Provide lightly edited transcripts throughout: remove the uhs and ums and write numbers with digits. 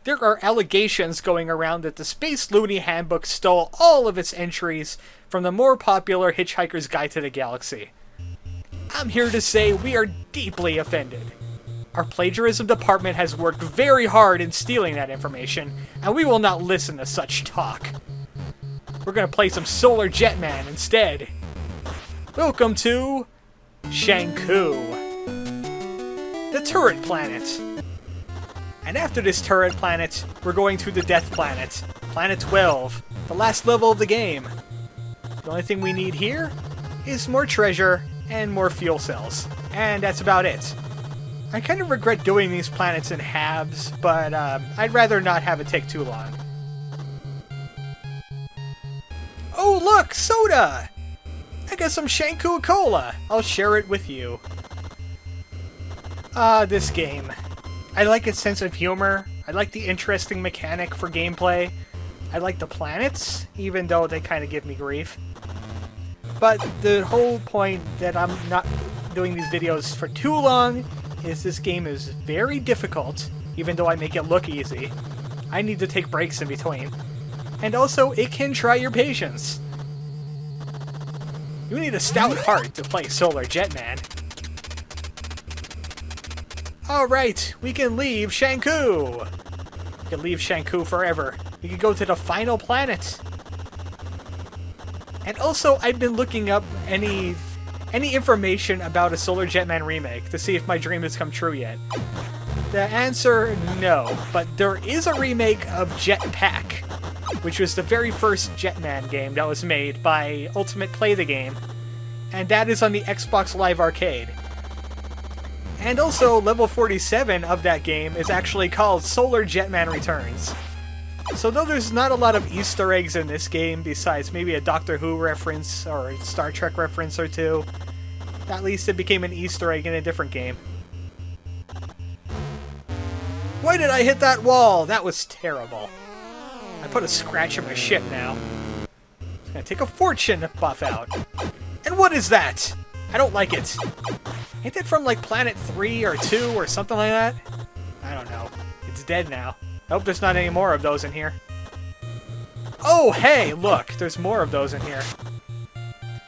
There are allegations going around that the Space Looney Handbook stole all of its entries from the more popular Hitchhiker's Guide to the Galaxy. I'm here to say we are deeply offended. Our plagiarism department has worked very hard in stealing that information, and we will not listen to such talk. We're gonna play some Solar Jetman instead. Welcome to Shangu, the turret planet. And after this turret planet, we're going to the Death Planet, Planet 12, the last level of the game. The only thing we need here is more treasure and more fuel cells, and that's about it. I kind of regret doing these planets in halves, but I'd rather not have it take too long. Oh look, soda! I got some Shangu Cola. I'll share it with you. This game. I like its sense of humor. I like the interesting mechanic for gameplay. I like the planets, even though they kind of give me grief. But the whole point that I'm not doing these videos for too long is this game is very difficult, even though I make it look easy. I need to take breaks in between. And also, it can try your patience. You need a stout heart to play Solar Jetman. Alright, we can leave Shangu! We can leave Shangu forever. We can go to the final planet. And also, I've been looking up any information about a Solar Jetman remake to see if my dream has come true yet. The answer, no. But there is a remake of Jetpack, which was the very first Jetman game that was made by Ultimate Play the Game. And that is on the Xbox Live Arcade. And also, level 47 of that game is actually called Solar Jetman Returns. So though there's not a lot of Easter eggs in this game, besides maybe a Doctor Who reference or a Star Trek reference or two, at least it became an Easter egg in a different game. Why did I hit that wall? That was terrible. I put a scratch in my ship now. It's gonna take a fortune to buff out. And what is that? I don't like it. Ain't that from like Planet 3 or 2 or something like that? I don't know. It's dead now. I hope there's not any more of those in here. Oh, hey, look! There's more of those in here.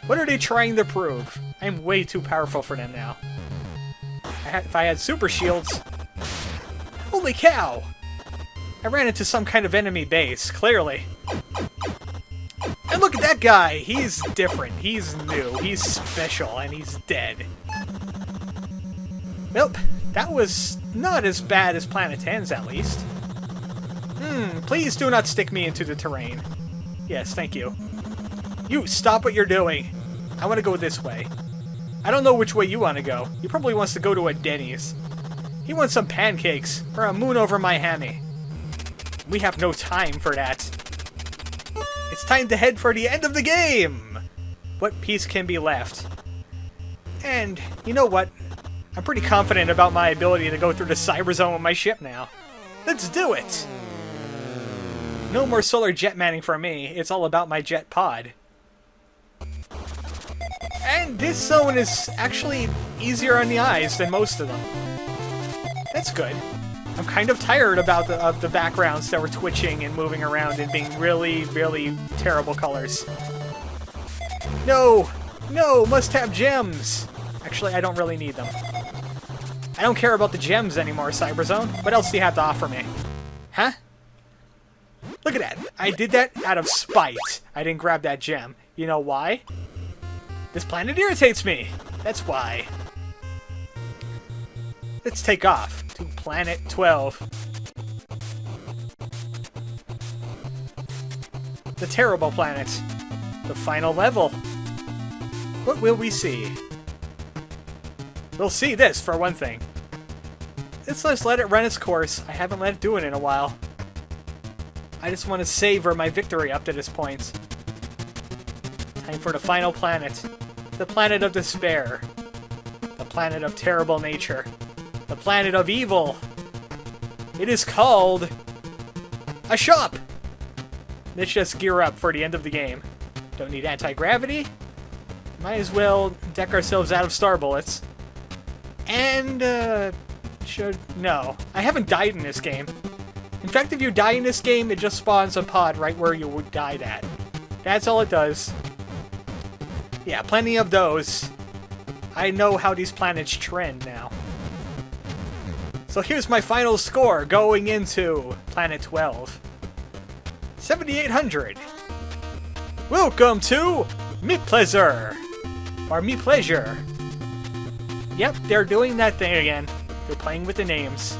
What are they trying to prove? I'm way too powerful for them now. If I had super shields... Holy cow! I ran into some kind of enemy base, clearly. And look at that guy! He's different, he's new, he's special, and he's dead. Nope, that was not as bad as Planet 10's at least. Please do not stick me into the terrain. Yes, thank you. You, stop what you're doing. I want to go this way. I don't know which way you want to go. He probably wants to go to a Denny's. He wants some pancakes, or a moon over my hammy. We have no time for that. It's time to head for the end of the game! What piece can be left? And, you know what? I'm pretty confident about my ability to go through the cyber zone with my ship now. Let's do it! No more Solar Jetmanning for me. It's all about my jet pod. And this zone is actually easier on the eyes than most of them. That's good. I'm kind of tired of the backgrounds that were twitching and moving around and being really, really terrible colors. No! No! Must have gems! Actually, I don't really need them. I don't care about the gems anymore, Cyberzone. What else do you have to offer me? Huh? Look at that. I did that out of spite. I didn't grab that gem. You know why? This planet irritates me. That's why. Let's take off to Planet 12. The terrible planet. The final level. What will we see? We'll see this, for one thing. Let's just let it run its course. I haven't let it do it in a while. I just want to savor my victory up to this point. Time for the final planet. The planet of despair. The planet of terrible nature. The planet of evil. It is called... a shop! Let's just gear up for the end of the game. Don't need anti-gravity. Might as well deck ourselves out of star bullets. And, no. I haven't died in this game. In fact, if you die in this game, it just spawns a pod right where you would died at. That's all it does. Yeah, plenty of those. I know how these planets trend now. So here's my final score going into Planet 12. 7,800. Welcome to Me Pleasure. Or Me Pleasure. Yep, they're doing that thing again. They're playing with the names.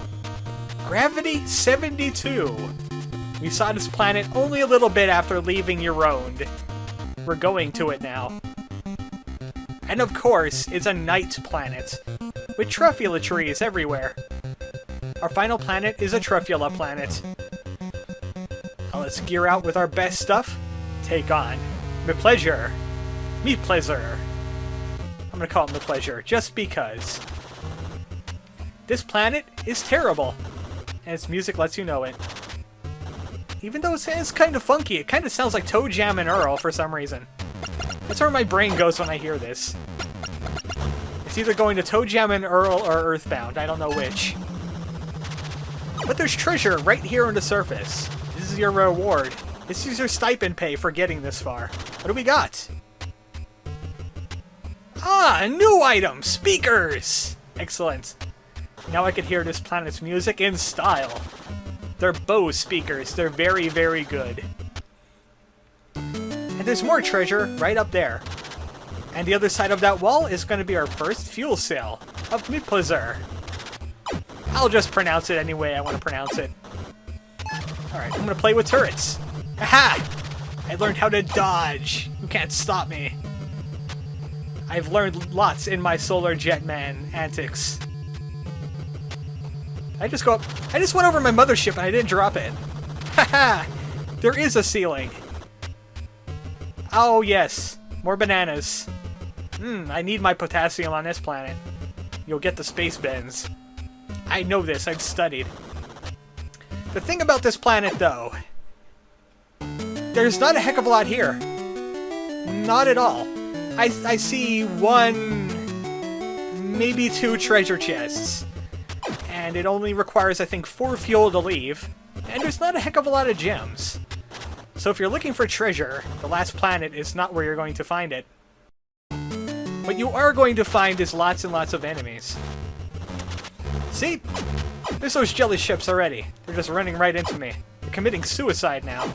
Gravity 72. We saw this planet only a little bit after leaving Euronde. We're going to it now. And of course, it's a night planet, with truffula trees everywhere. Our final planet is a truffula planet. Now let's gear out with our best stuff. Take on Me Pleasure. Me Pleasure. I'm gonna call it Me Pleasure, just because. This planet is terrible, and its music lets you know it. Even though it's kind of funky, it kind of sounds like Toe Jam and Earl for some reason. That's where my brain goes when I hear this. It's either going to Toe Jam and Earl or Earthbound, I don't know which. But there's treasure right here on the surface. This is your reward. This is your stipend pay for getting this far. What do we got? Ah, a new item! Speakers! Excellent. Now I can hear this planet's music in style. They're Bose speakers. They're very, very good. And there's more treasure right up there. And the other side of that wall is going to be our first fuel cell of Me Pleasure. I'll just pronounce it any way I want to pronounce it. Alright, I'm going to play with turrets. Aha! I learned how to dodge. You can't stop me. I've learned lots in my Solar Jetman antics. I just went over my mothership and I didn't drop it. Haha! There is a ceiling. Oh yes, more bananas. I need my potassium on this planet. You'll get the space bends. I know this, I've studied. The thing about this planet though, there's not a heck of a lot here. Not at all. I see one, maybe two treasure chests. And it only requires, I think, 4 fuel to leave. And there's not a heck of a lot of gems. So if you're looking for treasure, the last planet is not where you're going to find it. What you are going to find is lots and lots of enemies. See? There's those jelly ships already. They're just running right into me. They're committing suicide now.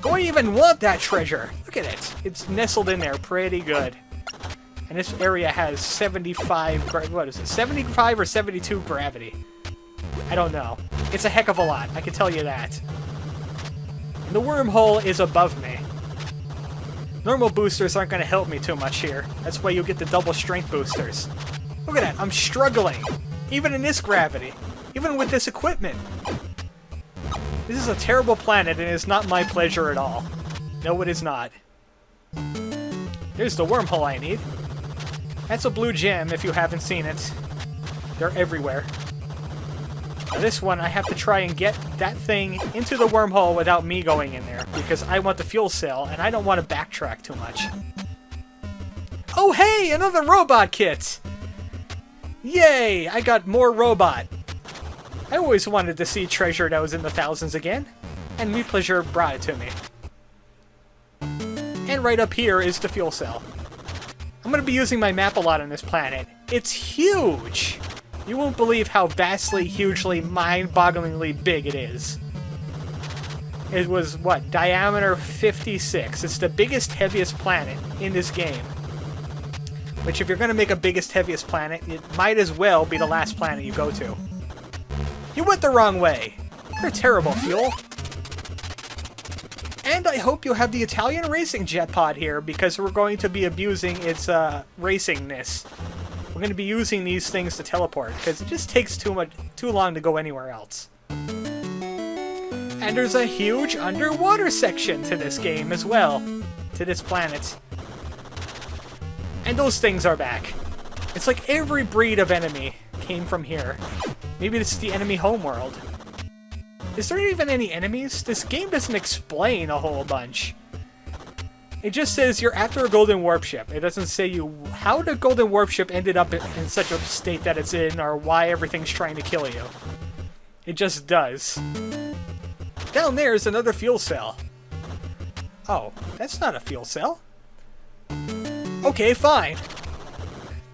Do I even want that treasure? Look at it. It's nestled in there pretty good. And this area has 75, what is it, 75 or 72 gravity? I don't know. It's a heck of a lot, I can tell you that. And the wormhole is above me. Normal boosters aren't going to help me too much here. That's why you get the double strength boosters. Look at that, I'm struggling. Even in this gravity. Even with this equipment. This is a terrible planet and it's not my pleasure at all. No, it is not. Here's the wormhole I need. That's a blue gem if you haven't seen it. They're everywhere. Now this one, I have to try and get that thing into the wormhole without me going in there, because I want the fuel cell, and I don't want to backtrack too much. Oh hey, another robot kit! Yay, I got more robot. I always wanted to see treasure that was in the thousands again, and Me Pleasure brought it to me. And right up here is the fuel cell. I'm going to be using my map a lot on this planet. It's huge! You won't believe how vastly, hugely, mind-bogglingly big it is. It was, what, diameter 56. It's the biggest, heaviest planet in this game. Which, if you're going to make a biggest, heaviest planet, it might as well be the last planet you go to. You went the wrong way! You're terrible, fuel. And I hope you have the Italian racing jet pod here, because we're going to be abusing its racingness. We're going to be using these things to teleport, because it just takes too long to go anywhere else. And there's a huge underwater section to this game as well, to this planet. And those things are back. It's like every breed of enemy came from here. Maybe this is the enemy homeworld. Is there even any enemies? This game doesn't explain a whole bunch. It just says you're after a golden warp ship. It doesn't say you how the golden warp ship ended up in such a state that it's in, or why everything's trying to kill you. It just does. Down there is another fuel cell. Oh, that's not a fuel cell. Okay, fine.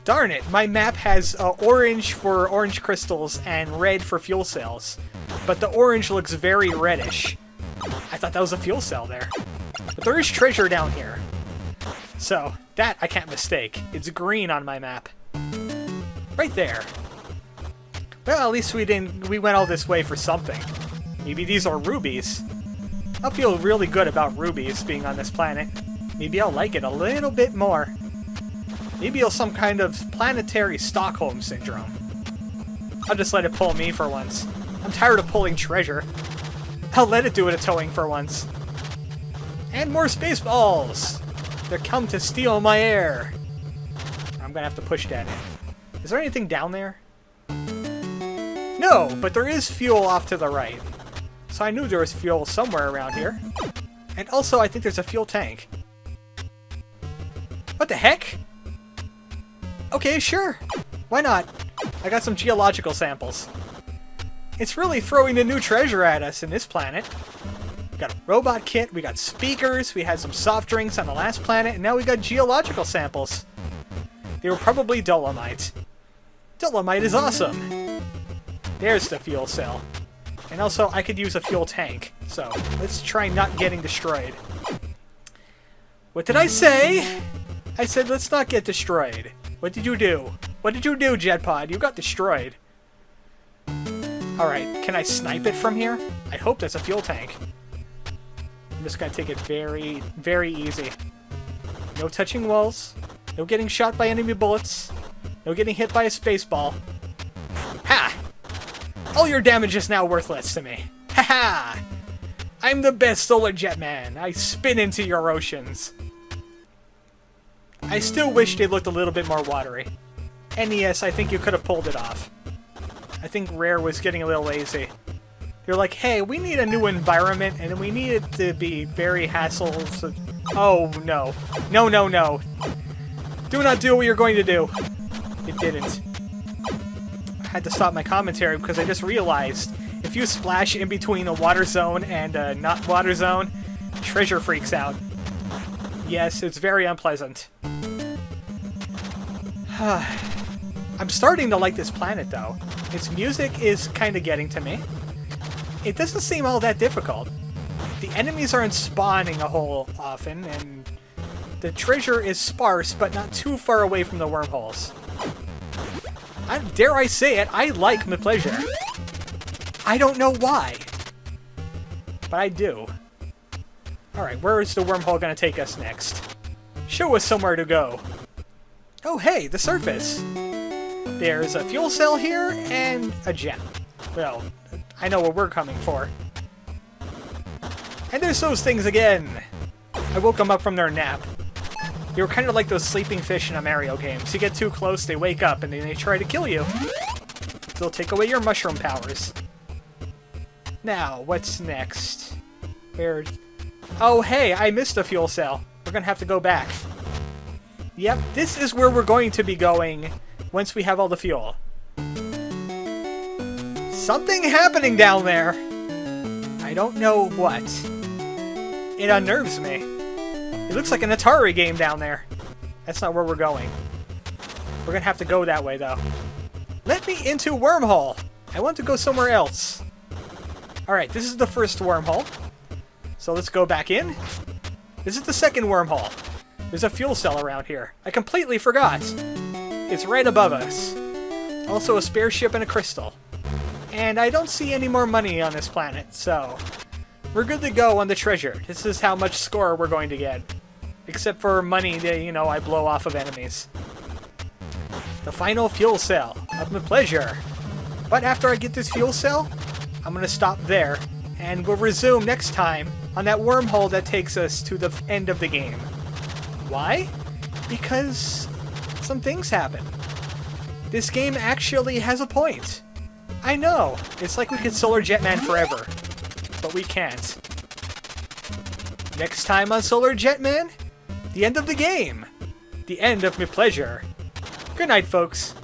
Darn it, my map has orange for orange crystals and red for fuel cells. But the orange looks very reddish. I thought that was a fuel cell there. But there is treasure down here. So, that I can't mistake. It's green on my map. Right there. Well, at least we went all this way for something. Maybe these are rubies. I feel really good about rubies being on this planet. Maybe I'll like it a little bit more. Maybe it's some kind of planetary Stockholm syndrome. I'll just let it pull me for once. I'm tired of pulling treasure. I'll let it do it a towing for once. And more space balls! They're come to steal my air. I'm gonna have to push that in. Is there anything down there? No, but there is fuel off to the right. So I knew there was fuel somewhere around here. And also, I think there's a fuel tank. What the heck? Okay, sure. Why not? I got some geological samples. It's really throwing a new treasure at us in this planet. We got a robot kit, we got speakers, we had some soft drinks on the last planet, and now we got geological samples. They were probably dolomite. Dolomite is awesome. There's the fuel cell. And also, I could use a fuel tank. So, let's try not getting destroyed. What did I say? I said let's not get destroyed. What did you do? What did you do, Jetpod? You got destroyed. Alright, can I snipe it from here? I hope that's a fuel tank. I'm just gonna take it very, very easy. No touching walls. No getting shot by enemy bullets. No getting hit by a space ball. Ha! All your damage is now worthless to me. Ha ha! I'm the best solar Jetman. I spin into your oceans. I still wish they looked a little bit more watery. NES, I think you could have pulled it off. I think Rare was getting a little lazy. They're like, hey, we need a new environment, and we need it to be very hassle. Oh, no. No, no, no. Do not do what you're going to do. It didn't. I had to stop my commentary because I just realized if you splash in between a water zone and a not water zone, treasure freaks out. Yes, it's very unpleasant. I'm starting to like this planet, though. Its music is kind of getting to me. It doesn't seem all that difficult. The enemies aren't spawning a whole often, and the treasure is sparse, but not too far away from the wormholes. Dare I say it, I like my pleasure. I don't know why, but I do. Alright, where is the wormhole going to take us next? Show us somewhere to go. Oh hey, the surface! There's a fuel cell here, and a gem. Well, I know what we're coming for. And there's those things again! I woke them up from their nap. They were kind of like those sleeping fish in a Mario game. You get too close, they wake up, and then they try to kill you. They'll take away your mushroom powers. Now, what's next? Where... Oh, hey, I missed a fuel cell. We're gonna have to go back. Yep, this is where we're going to be going once we have all the fuel. Something happening down there. I don't know what. It unnerves me. It looks like an Atari game down there. That's not where we're going. We're gonna have to go that way, though. Let me into wormhole. I want to go somewhere else. Alright, this is the first wormhole. So let's go back in. This is the second wormhole. There's a fuel cell around here. I completely forgot. It's right above us. Also a spare ship and a crystal. And I don't see any more money on this planet, so... We're good to go on the treasure. This is how much score we're going to get. Except for money that, you know, I blow off of enemies. The final fuel cell of my pleasure. But after I get this fuel cell, I'm going to stop there. And we'll resume next time on that wormhole that takes us to the end of the game. Why? Because some things happen. This game actually has a point. I know, it's like we could Solar Jetman forever, but we can't. Next time on Solar Jetman, the end of the game. The end of my pleasure. Good night, folks.